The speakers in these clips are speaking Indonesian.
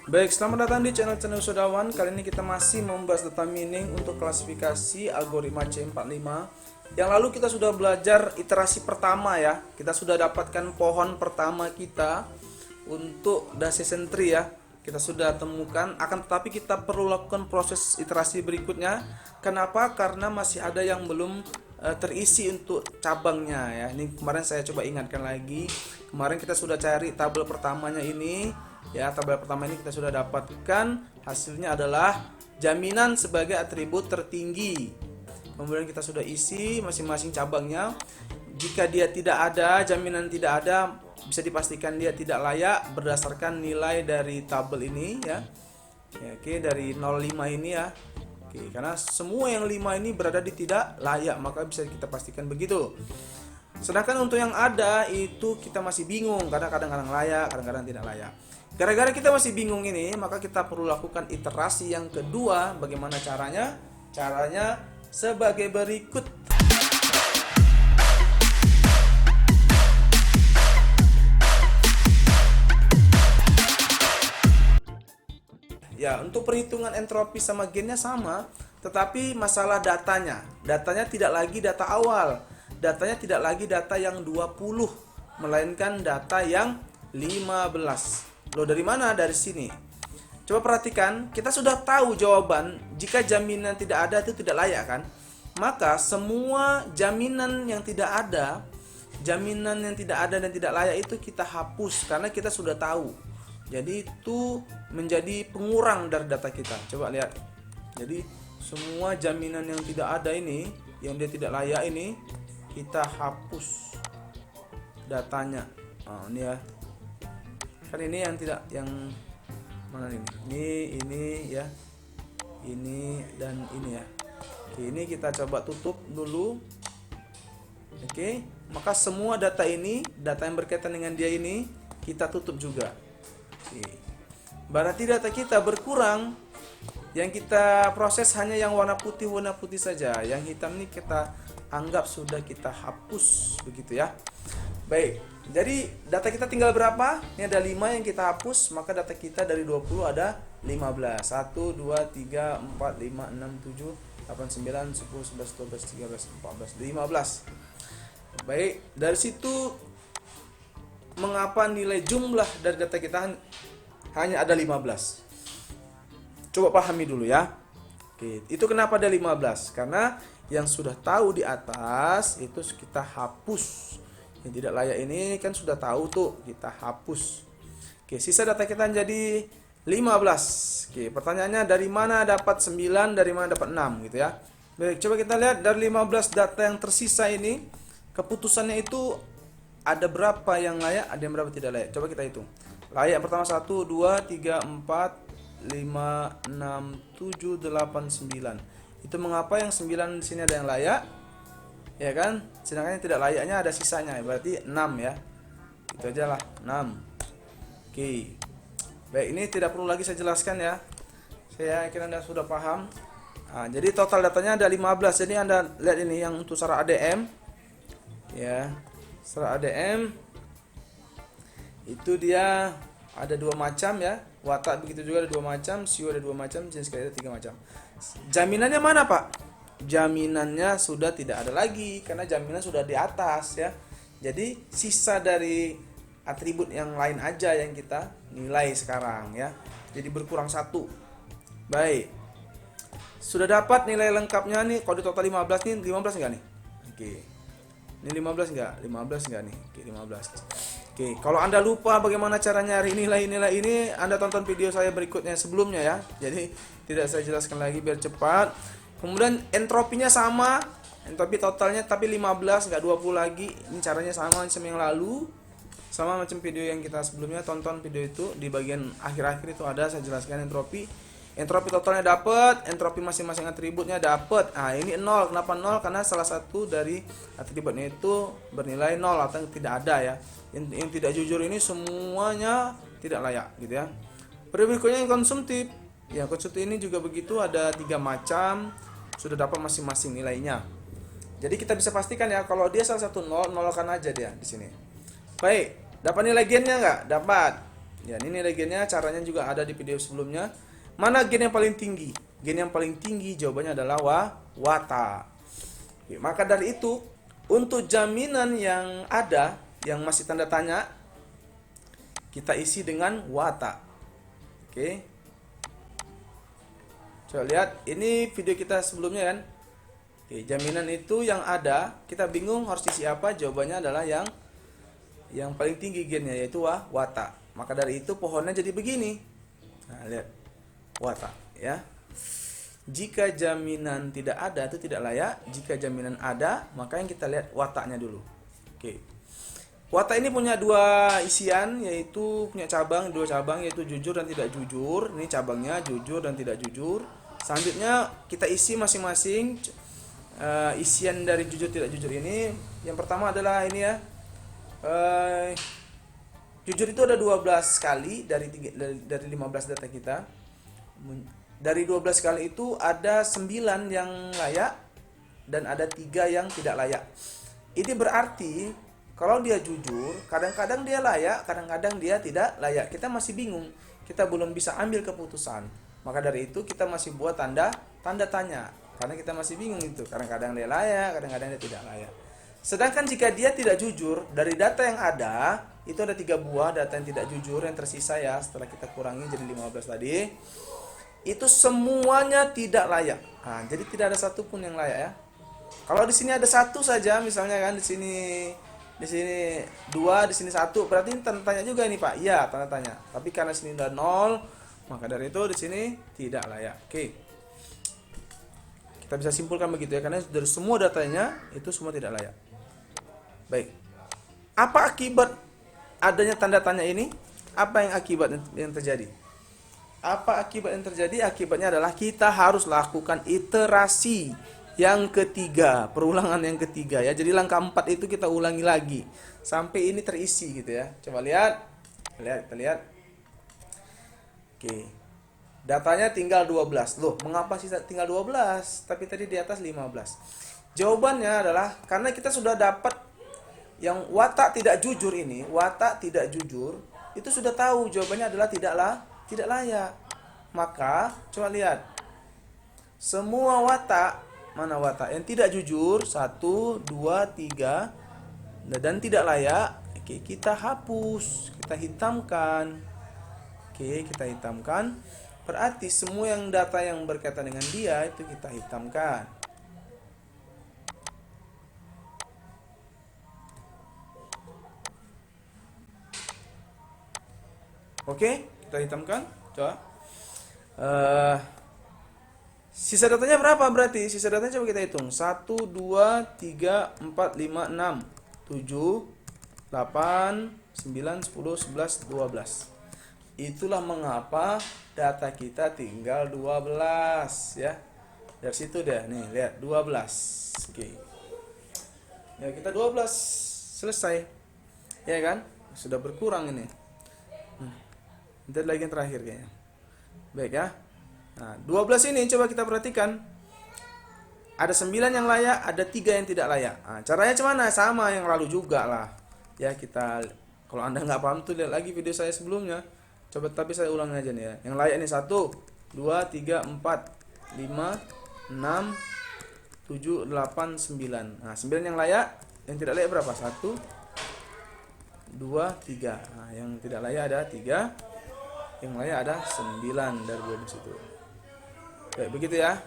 Baik, selamat datang di channel Usahawan. Kali ini kita masih membahas data mining untuk klasifikasi algoritma C45. Yang lalu kita sudah belajar iterasi pertama ya. Kita sudah dapatkan pohon pertama kita untuk decision tree ya. Kita sudah temukan, akan tetapi kita perlu lakukan proses iterasi berikutnya. Kenapa? Karena masih ada yang belum terisi untuk cabangnya ya. Ini kemarin saya coba ingatkan lagi. Kemarin kita sudah cari tabel pertamanya ini. Ya, tabel pertama ini kita sudah dapatkan, hasilnya adalah jaminan sebagai atribut tertinggi. Kemudian kita sudah isi masing-masing cabangnya. Jika dia tidak ada, jaminan tidak ada, bisa dipastikan dia tidak layak berdasarkan nilai dari tabel ini ya. Oke, dari 05 ini ya. Oke, karena semua yang 5 ini berada di tidak layak, maka bisa kita pastikan begitu. Sedangkan untuk yang ada itu kita masih bingung, karena kadang-kadang layak, kadang-kadang tidak layak. Gara-gara kita masih bingung ini, maka kita perlu lakukan iterasi yang kedua. Bagaimana caranya? Caranya sebagai berikut. Ya, untuk perhitungan entropi sama gennya sama, tetapi masalah datanya. Datanya tidak lagi data awal. Datanya tidak lagi data yang 20, melainkan data yang 15. Loh, dari mana? Dari sini. Coba perhatikan, kita sudah tahu jawaban jika jaminan tidak ada itu tidak layak kan? Maka semua jaminan yang tidak ada, jaminan yang tidak ada dan tidak layak itu kita hapus karena kita sudah tahu. Jadi itu menjadi pengurang dari data kita. Coba lihat. Jadi semua jaminan yang tidak ada ini, yang dia tidak layak ini, kita hapus datanya. Oh, ini ya. Kan ini yang tidak, yang mana ini? Ini ya. Ini dan ini ya. Oke, ini kita coba tutup dulu. Oke, maka semua data ini, data yang berkaitan dengan dia ini kita tutup juga. Oke. Berarti data kita berkurang. Yang kita proses hanya yang warna putih saja. Yang hitam ini kita anggap sudah kita hapus, begitu ya. Baik, jadi data kita tinggal berapa? Ini ada 5 yang kita hapus, maka data kita dari 20 ada 15. 1, 2, 3, 4, 5, 6, 7, 8, 9, 10, 11, 12, 13, 14, 15. Baik, dari situ mengapa nilai jumlah dari data kita hanya ada 15? Coba pahami dulu ya. Oke, itu kenapa ada 15? Karena yang sudah tahu di atas itu kita hapus. Yang tidak layak ini kan sudah tahu tuh, kita hapus. Oke, sisa data kita jadi 15. Oke, pertanyaannya dari mana dapat 9, dari mana dapat 6 gitu ya. Baik, coba kita lihat dari 15 data yang tersisa ini, keputusannya itu ada berapa yang layak, ada yang berapa tidak layak. Coba kita hitung. Layak pertama 1, 2, 3, 4, 5, 6, 7, 8, 9. Itu mengapa yang 9 di sini ada yang layak? Ya kan? Sedangkan yang tidak layaknya ada sisanya, berarti 6 ya. Itu aja lah, 6. Oke. Baik, ini tidak perlu lagi saya jelaskan ya. Saya kira Anda sudah paham. Nah, jadi total datanya ada 15. Jadi Anda lihat ini yang untuk secara ADM. Ya. Secara ADM itu dia ada 2 macam ya. Watak begitu juga ada 2 macam, Sio ada 2 macam, jenis kali ada 3 macam. Jaminannya mana, Pak? Jaminannya sudah tidak ada lagi karena jaminan sudah di atas ya. Jadi sisa dari atribut yang lain aja yang kita nilai sekarang ya. Jadi berkurang 1. Baik. Sudah dapat nilai lengkapnya nih, kode total 15 nih, 15 enggak nih? Oke. Ini 15 enggak? 15 enggak nih? Oke, 15. Oke, kalau Anda lupa bagaimana cara nyari nilai-nilai ini, Anda tonton video saya berikutnya sebelumnya ya. Jadi tidak saya jelaskan lagi biar cepat. Kemudian entropinya sama, entropi totalnya tapi 15 enggak 20 lagi. Ini caranya sama macam yang lalu. Sama macam video yang kita sebelumnya, tonton video itu di bagian akhir-akhir itu ada saya jelaskan entropi. Entropi totalnya dapat, entropi masing-masing atributnya dapat. Nah, ini 0. Kenapa 0? Karena salah satu dari atributnya itu bernilai 0 atau tidak ada ya. Yang tidak jujur ini semuanya tidak layak gitu ya. Berikutnya yang konsumtif. Ya, konsumtif ini juga begitu, ada 3 macam. Sudah dapat masing-masing nilainya. Jadi kita bisa pastikan ya, kalau dia salah satu 0, nolkan aja dia di sini. Baik, dapat nilai gennya enggak? Dapat. Ya, ini ada gennya, caranya juga ada di video sebelumnya. Mana gen yang paling tinggi? Gen yang paling tinggi jawabannya adalah wata. Oke, maka dari itu, untuk jaminan yang ada, yang masih tanda tanya, kita isi dengan wata. Oke. Coba lihat, ini video kita sebelumnya kan. Oke, jaminan itu yang ada, kita bingung harus isi apa, jawabannya adalah yang paling tinggi gennya, yaitu wata. Maka dari itu pohonnya jadi begini. Nah, lihat. Wata, ya. Jika jaminan tidak ada itu tidak layak. Jika jaminan ada, maka yang kita lihat wataknya dulu. Oke. Wata ini punya dua isian, yaitu punya dua cabang, yaitu jujur dan tidak jujur. Ini cabangnya jujur dan tidak jujur. Selanjutnya kita isi masing-masing isian dari jujur tidak jujur ini. Yang pertama adalah ini ya. Jujur itu ada 12 kali dari 15 data kita. Dari 12 kali itu ada 9 yang layak dan ada 3 yang tidak layak. Ini berarti kalau dia jujur, kadang-kadang dia layak, kadang-kadang dia tidak layak. Kita masih bingung, kita belum bisa ambil keputusan. Maka dari itu kita masih buat tanda tanya, karena kita masih bingung itu. Kadang-kadang dia layak, kadang-kadang dia tidak layak. Sedangkan jika dia tidak jujur, dari data yang ada, itu ada 3 buah data yang tidak jujur yang tersisa ya, setelah kita kurangi jadi 15 tadi. Itu semuanya tidak layak. Nah, jadi tidak ada satupun yang layak ya. Kalau di sini ada satu saja, misalnya kan di sini 2, di sini 1, berarti ini tanda tanya juga ini Pak. Iya, tanda tanya. Tapi karena sini udah 0, maka dari itu di sini tidak layak. Oke. Kita bisa simpulkan begitu ya, karena dari semua datanya itu semua tidak layak. Baik. Apa akibat adanya tanda tanya ini? Apa yang akibat yang terjadi? Apa akibat yang terjadi? Akibatnya adalah kita harus lakukan iterasi yang ketiga, perulangan yang ketiga ya. Jadi langkah 4 itu kita ulangi lagi sampai ini terisi gitu ya. Coba lihat. Kita lihat. Oke. Datanya tinggal 12. Loh, mengapa sih tinggal 12? Tapi tadi di atas 15. Jawabannya adalah karena kita sudah dapat yang watak tidak jujur ini, watak tidak jujur, itu sudah tahu jawabannya adalah tidak layak. Maka coba lihat. Semua watak, mana watak yang tidak jujur, 1, 2, 3 dan tidak layak, oke, kita hapus, kita hitamkan. Oke, kita hitamkan. Berarti semua yang data yang berkaitan dengan dia itu kita hitamkan. Oke, kita hitamkan. Coba. Sisa datanya berapa berarti? Sisa datanya coba kita hitung. 1, 2, 3, 4, 5, 6, 7, 8, 9, 10, 11, 12. Itulah mengapa data kita tinggal 12 ya. Dari situ deh, nih lihat 12. Oke. Ya, kita 12 selesai. Ya kan? Sudah berkurang ini. Nanti lagi yang terakhir kayaknya. Baik ya. Nah, 12 ini coba kita perhatikan. Ada 9 yang layak, ada 3 yang tidak layak. Nah, caranya gimana? Sama yang lalu juga lah. Ya, kita kalau Anda nggak paham tuh lihat lagi video saya sebelumnya. Coba tapi saya ulang aja nih ya. Yang layak ini 1, 2, 3, 4, 5, 6, 7, 8, 9. Nah, 9 yang layak, yang tidak layak berapa? 1, 2, 3. Nah, yang tidak layak ada 3. Yang layak ada 9 dari 12 itu. Baik, begitu ya.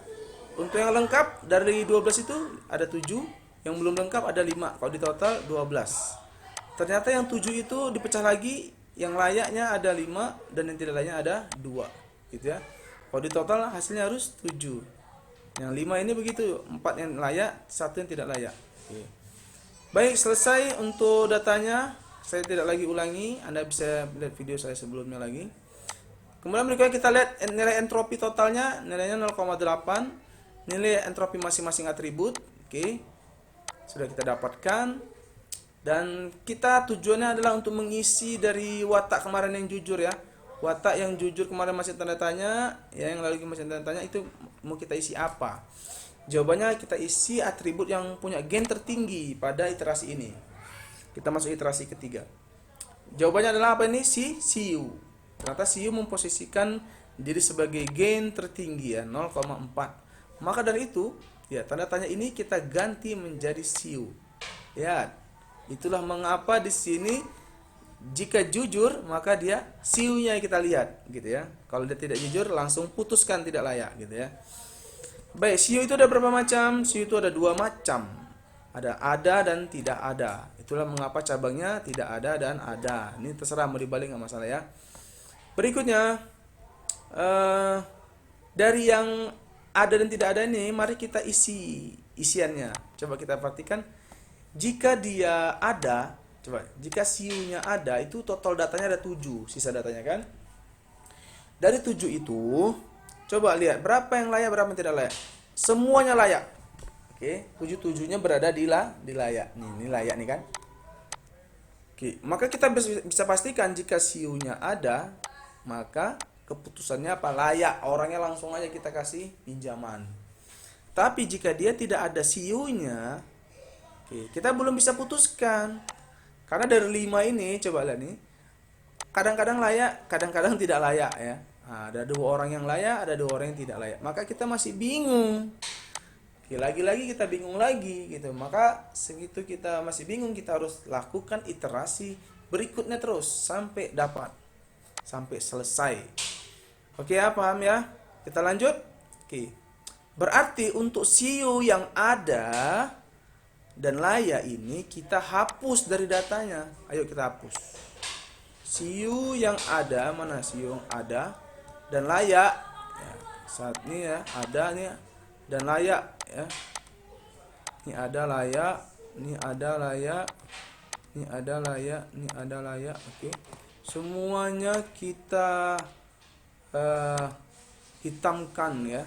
Untuk yang lengkap dari 12 itu ada 7, yang belum lengkap ada 5. Kalau di total 12. Ternyata yang 7 itu dipecah lagi, yang layaknya ada 5 dan yang tidak layaknya ada 2, gitu ya. Kalau di total hasilnya harus 7. Yang 5 ini begitu, 4 yang layak, 1 yang tidak layak. Oke. Baik, selesai untuk datanya. Saya tidak lagi ulangi, Anda bisa lihat video saya sebelumnya lagi. Kemudian berikutnya kita lihat nilai entropi totalnya, nilainya 0,8. Nilai entropi masing-masing atribut, oke. Sudah kita dapatkan. Dan kita tujuannya adalah untuk mengisi dari watak kemarin yang jujur ya. Watak yang jujur kemarin masih tanda tanya, ya yang lalu masih tanda tanya, itu mau kita isi apa? Jawabannya kita isi atribut yang punya gen tertinggi pada iterasi ini. Kita masuk iterasi ketiga. Jawabannya adalah apa ini? Siu. Ternyata CU memposisikan diri sebagai gain tertinggi ya, 0,4. Maka dari itu, ya tanda tanya ini kita ganti menjadi CU. Ya, itulah mengapa di sini jika jujur maka dia CU-nya kita lihat gitu ya. Kalau dia tidak jujur langsung putuskan tidak layak gitu ya. Baik, CU itu ada berapa macam? CU itu ada 2 macam. Ada dan tidak ada. Itulah mengapa cabangnya tidak ada dan ada. Ini terserah mau dibalik nggak masalah ya. Berikutnya dari yang ada dan tidak ada ini, mari kita isi isiannya. Coba kita perhatikan. Jika dia ada, coba jika CU-nya ada, itu total datanya ada 7, sisa datanya kan. Dari 7 itu, coba lihat berapa yang layak, berapa yang tidak layak. Semuanya layak. Oke, 7-7-nya berada di layak. Nih, ini layak nih kan. Oke, maka kita bisa pastikan jika CU-nya ada, maka keputusannya apa? Layak. Orangnya langsung aja kita kasih pinjaman. Tapi jika dia tidak ada CU-nya, kita belum bisa putuskan. Karena dari 5 ini, coba lihat nih. Kadang-kadang layak, kadang-kadang tidak layak ya. Nah, ada 2 orang yang layak, ada 2 orang yang tidak layak. Maka kita masih bingung. Lagi-lagi kita bingung lagi gitu. Maka segitu kita masih bingung, kita harus lakukan iterasi berikutnya terus sampai dapat. Sampai selesai. Oke ya, paham ya? Kita lanjut. Oke. Berarti untuk CU yang ada dan layak ini kita hapus dari datanya. Ayo kita hapus. CU yang ada, mana CU yang ada dan layak ya, saat ini ya, ada nih dan layak ya. Ini ada layak, ini ada layak, ini ada layak, ini ada layak. Oke. Semuanya kita hitamkan ya.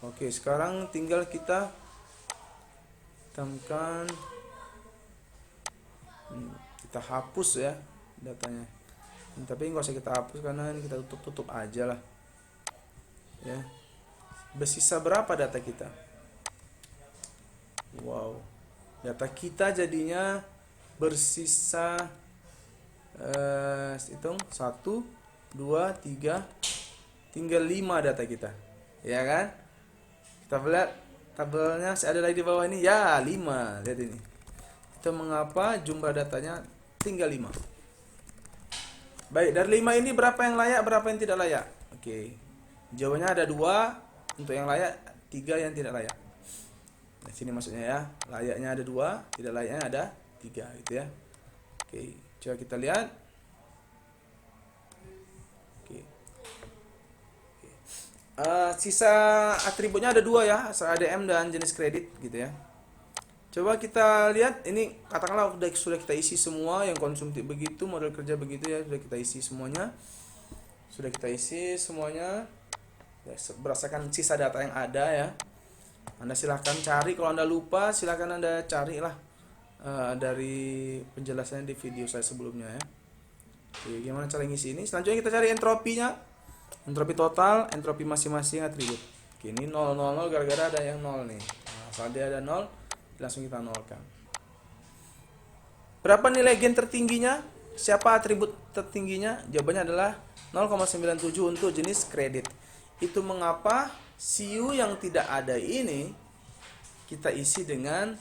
Oke, sekarang tinggal kita hitamkan, kita hapus ya datanya. Tapi nggak usah kita hapus karena ini kita tutup aja lah ya. Bersisa berapa data kita? Wow, data kita jadinya bersisa hitung 1, 2, 3, tinggal 5 data kita ya kan. Kita lihat tabelnya ada lagi di bawah ini ya, 5. Lihat ini. Itu mengapa jumlah datanya tinggal 5. Baik, dari 5 ini berapa yang layak, berapa yang tidak layak? Oke. Jawabannya ada 2 untuk yang layak, 3 yang tidak layak. Nah, sini maksudnya ya. Layaknya ada 2, tidak layaknya ada 3 gitu ya. Oke, coba kita lihat. Sisa atributnya ada 2 ya, ADM dan jenis kredit gitu ya. Coba kita lihat ini, katakanlah sudah kita isi semua yang konsumtif begitu, model kerja begitu ya, sudah kita isi semuanya. Sudah kita isi semuanya. Ya, berdasarkan sisa data yang ada ya. Anda silahkan cari, kalau Anda lupa silahkan Anda carilah dari penjelasannya di video saya sebelumnya ya. Oke, gimana cara ngisi ini? Selanjutnya kita cari entropinya. Entropi total, entropi masing-masing atribut. Oke, ini 0, 0, 0 gara-gara ada yang 0 nih. Nah, asal dia ada 0, langsung kita nolkan. Berapa nilai gain tertingginya? Siapa atribut tertingginya? Jawabannya adalah 0,97 untuk jenis kredit. Itu mengapa CU yang tidak ada ini kita isi dengan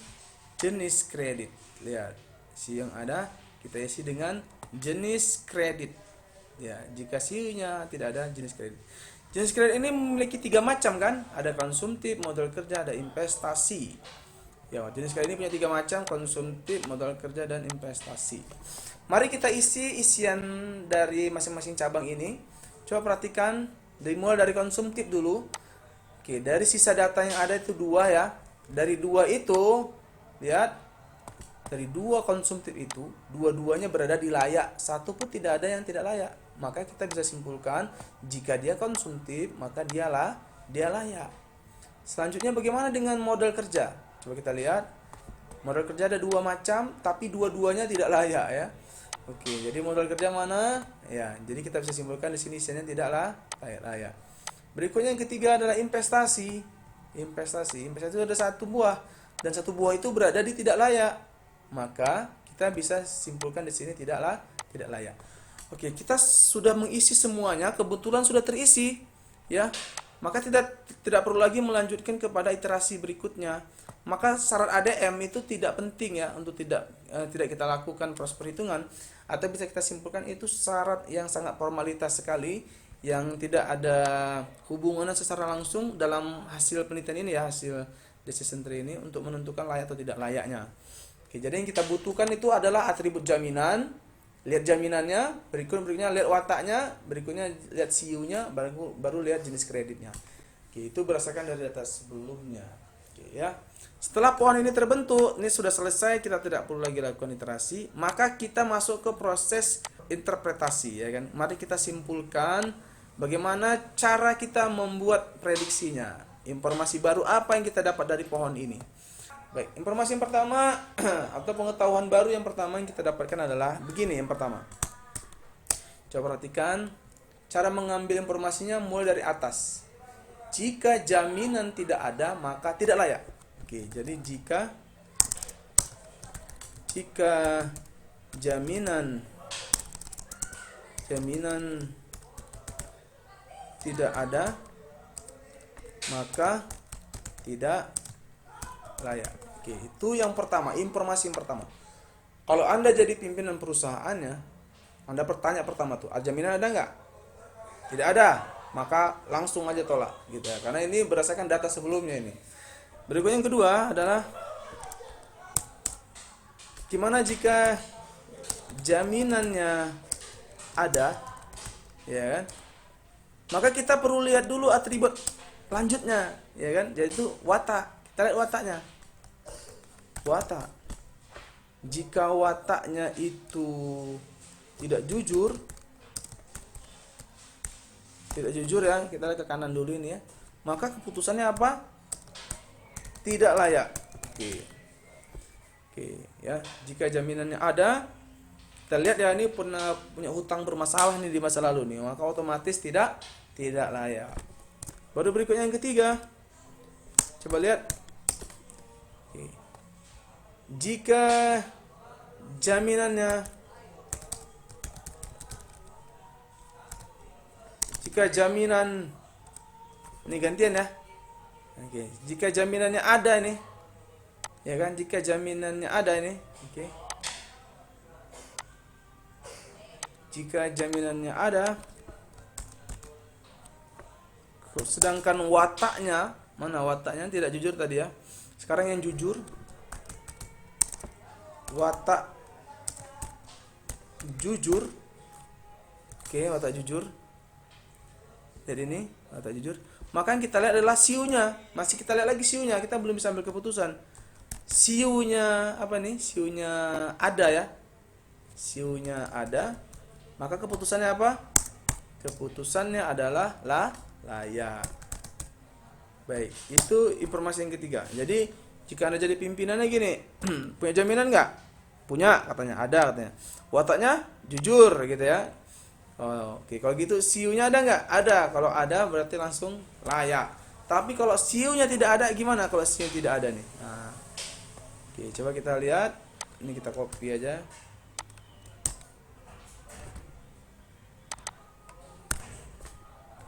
jenis kredit. Lihat, CU yang ada kita isi dengan jenis kredit. Ya, jika CU-nya tidak ada jenis kredit. Jenis kredit ini memiliki 3 macam kan? Ada konsumtif, modal kerja, ada investasi. Ya, jenis kredit ini punya 3 macam, konsumtif, modal kerja, dan investasi. Mari kita isi isian dari masing-masing cabang ini. Coba perhatikan, dimulai dari konsumtif dulu. Oke, dari sisa data yang ada itu 2 ya. Dari 2 itu, lihat, dari 2 konsumtif itu, dua-duanya berada di layak. Satu pun tidak ada yang tidak layak. Maka kita bisa simpulkan jika dia konsumtif maka dia layak. Selanjutnya bagaimana dengan modal kerja? Coba kita lihat. Modal kerja ada 2 macam tapi dua-duanya tidak layak ya. Oke, jadi modal kerja mana? Ya, jadi kita bisa simpulkan di sini isinya tidaklah layak. Berikutnya yang ketiga adalah investasi. Investasi itu ada 1 buah dan 1 buah itu berada di tidak layak. Maka kita bisa simpulkan di sini tidak layak. Oke, kita sudah mengisi semuanya, kebetulan sudah terisi, ya. Maka tidak perlu lagi melanjutkan kepada iterasi berikutnya. Maka syarat ADM itu tidak penting ya untuk tidak kita lakukan proses perhitungan, atau bisa kita simpulkan itu syarat yang sangat formalitas sekali yang tidak ada hubungannya secara langsung dalam hasil penelitian ini ya, hasil decision tree ini untuk menentukan layak atau tidak layaknya. Oke, jadi yang kita butuhkan itu adalah atribut jaminan. Lihat jaminannya, berikutnya lihat wataknya, berikutnya lihat CU-nya, baru lihat jenis kreditnya. Oke, itu berdasarkan dari data sebelumnya. Oke, ya. Setelah pohon ini terbentuk, ini sudah selesai, kita tidak perlu lagi lakukan iterasi, maka kita masuk ke proses interpretasi, ya kan. Mari kita simpulkan bagaimana cara kita membuat prediksinya. Informasi baru apa yang kita dapat dari pohon ini? Baik, informasi yang pertama atau pengetahuan baru yang pertama yang kita dapatkan adalah begini. Yang pertama, coba perhatikan cara mengambil informasinya mulai dari atas. Jika jaminan tidak ada, maka tidak layak. Oke, jadi jika jaminan tidak ada, maka tidak layak. Oke, itu yang pertama, informasi yang pertama. Kalau Anda jadi pimpinan perusahaannya, Anda bertanya pertama tuh, jaminan ada nggak? Tidak ada, maka langsung aja tolak gitu ya. Karena ini berdasarkan data sebelumnya ini. Berikutnya yang kedua adalah gimana jika jaminannya ada, ya kan? Maka kita perlu lihat dulu atribut lanjutnya, ya kan? Yaitu watak. Kita lihat wataknya. Watak. Jika wataknya itu tidak jujur ya, kita lihat ke kanan dulu ini ya. Maka keputusannya apa? Tidak layak. Oke, ya. Jika jaminannya ada, kita lihat ya, ini pernah punya hutang bermasalah nih di masa lalu nih, maka otomatis tidak layak. Baru berikutnya yang ketiga. Coba lihat. Jika jaminan ini gantian ya. Oke, jika jaminannya ada nih, ya kan? Jika jaminannya ada ini, oke. Jika jaminannya ada, sedangkan wataknya, mana wataknya tidak jujur tadi ya. Sekarang yang jujur, watak jujur. Oke, watak jujur. Jadi ini watak jujur. Maka yang kita lihat adalah siunya. Masih kita lihat lagi siunya. Kita belum bisa ambil keputusan. Siunya apa nih? Siunya ada ya. Siunya ada. Maka keputusannya apa? Keputusannya adalah layak. Baik, itu informasi yang ketiga. Jadi jika Anda jadi pimpinannya gini, punya jaminan nggak? Punya, katanya. Ada, katanya. Wataknya jujur gitu ya. Oh, oke, kalau gitu siunya ada nggak? Ada. Kalau ada berarti langsung layak. Tapi kalau siunya tidak ada, gimana kalau siu tidak ada nih? Nah, oke, coba kita lihat. Ini kita copy aja.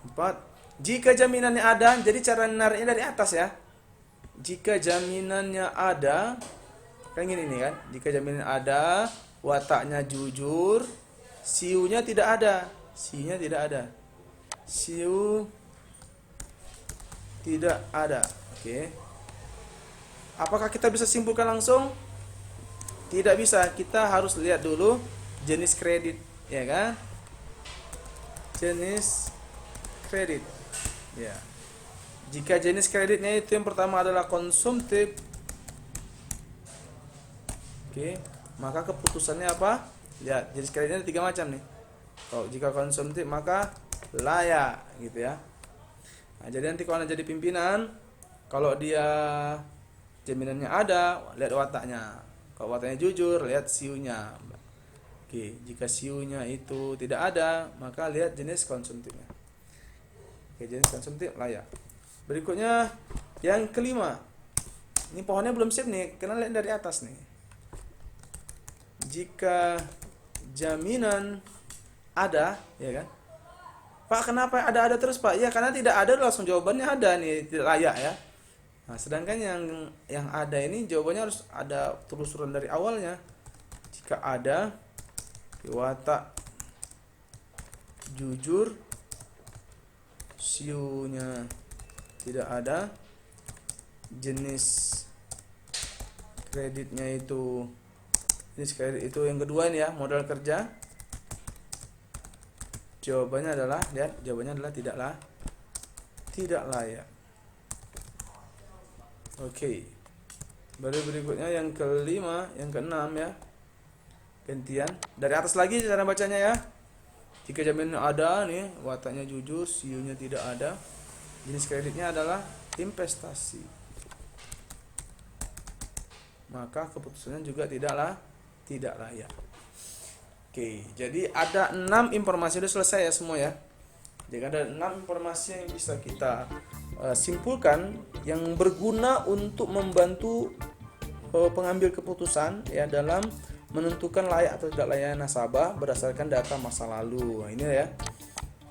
Empat. Jika jaminannya ada, jadi cara nariknya dari atas ya. Jika jaminannya ada, kan gini nih kan. Jika jaminannya ada, wataknya jujur, siunya tidak ada. Siunya tidak ada. Siu tidak ada. Oke. Apakah kita bisa simpulkan langsung? Tidak bisa. Kita harus lihat dulu jenis kredit, ya kan? Jenis kredit. Ya. Jika jenis kreditnya itu yang pertama adalah konsumtif, oke, maka keputusannya apa? Lihat, jenis kreditnya ada 3 macam nih. Kalau jika konsumtif maka layak, gitu ya. Nah, jadi nanti kalau Anda jadi pimpinan, kalau dia jaminannya ada, lihat wataknya. Kalau wataknya jujur, lihat siunya. Oke, jika siunya itu tidak ada, maka lihat jenis konsumtifnya. Oke, jenis konsumtif layak. Berikutnya yang kelima. Ini pohonnya belum siap nih, karena lihat dari atas nih. Jika jaminan ada, ya kan? Pak, kenapa ada terus, Pak? Ya, karena tidak ada langsung jawabannya ada nih, tidak layak ya. Nah, sedangkan yang ada ini jawabannya harus ada telusuran dari awalnya. Jika ada watak jujur, siunya tidak ada, jenis kreditnya itu, jenis kredit itu yang kedua ini ya, modal kerja. Jawabannya adalah, lihat, jawabannya adalah tidak layak. Oke. Baru berikutnya yang kelima, yang keenam ya. Gantian. Dari atas lagi cara bacanya ya. Jika jaminan ada nih, wataknya jujur, siunya tidak ada. Jenis kreditnya adalah investasi. Maka keputusannya juga tidak layak. Oke, jadi ada 6 informasi, udah selesai ya semua ya. Jadi ada 6 informasi yang bisa kita simpulkan yang berguna untuk membantu pengambil keputusan ya dalam menentukan layak atau tidak layaknya nasabah berdasarkan data masa lalu. Nah, ini ya.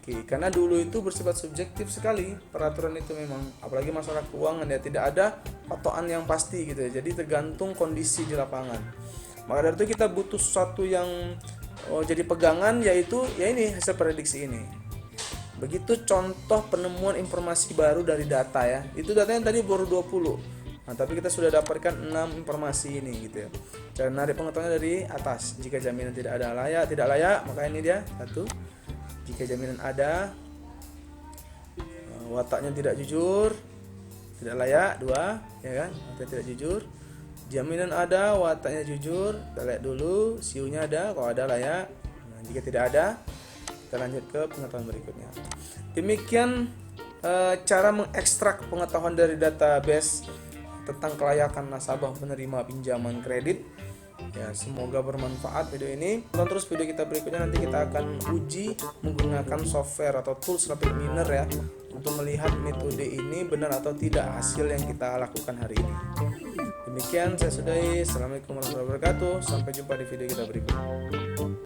Oke, karena dulu itu bersifat subjektif sekali peraturan itu memang, apalagi masalah keuangan ya, tidak ada patokan yang pasti gitu ya. Jadi tergantung kondisi di lapangan. Maka dari itu kita butuh sesuatu yang jadi pegangan, yaitu ya ini hasil prediksi ini. Begitu contoh penemuan informasi baru dari data ya. Itu datanya tadi baru 20. Nah, tapi kita sudah dapatkan 6 informasi ini gitu ya. Cara menarik pengetahuannya dari atas. Jika jaminan tidak layak, maka ini dia 1. Jika jaminan ada, wataknya tidak jujur, tidak layak. 2, ya kan? Wataknya tidak jujur. Jaminan ada, wataknya jujur, kita lihat dulu, siunya ada, kalau ada layak. Nah, jika tidak ada, kita lanjut ke pengetahuan berikutnya. Demikian cara mengekstrak pengetahuan dari database tentang kelayakan nasabah penerima pinjaman kredit. Ya, semoga bermanfaat video ini. Tonton terus video kita berikutnya, nanti kita akan uji menggunakan software atau tools Rapid Miner ya, untuk melihat metode ini benar atau tidak hasil yang kita lakukan hari ini. Demikian saya sudahi. Assalamualaikum warahmatullahi wabarakatuh. Sampai jumpa di video kita berikutnya.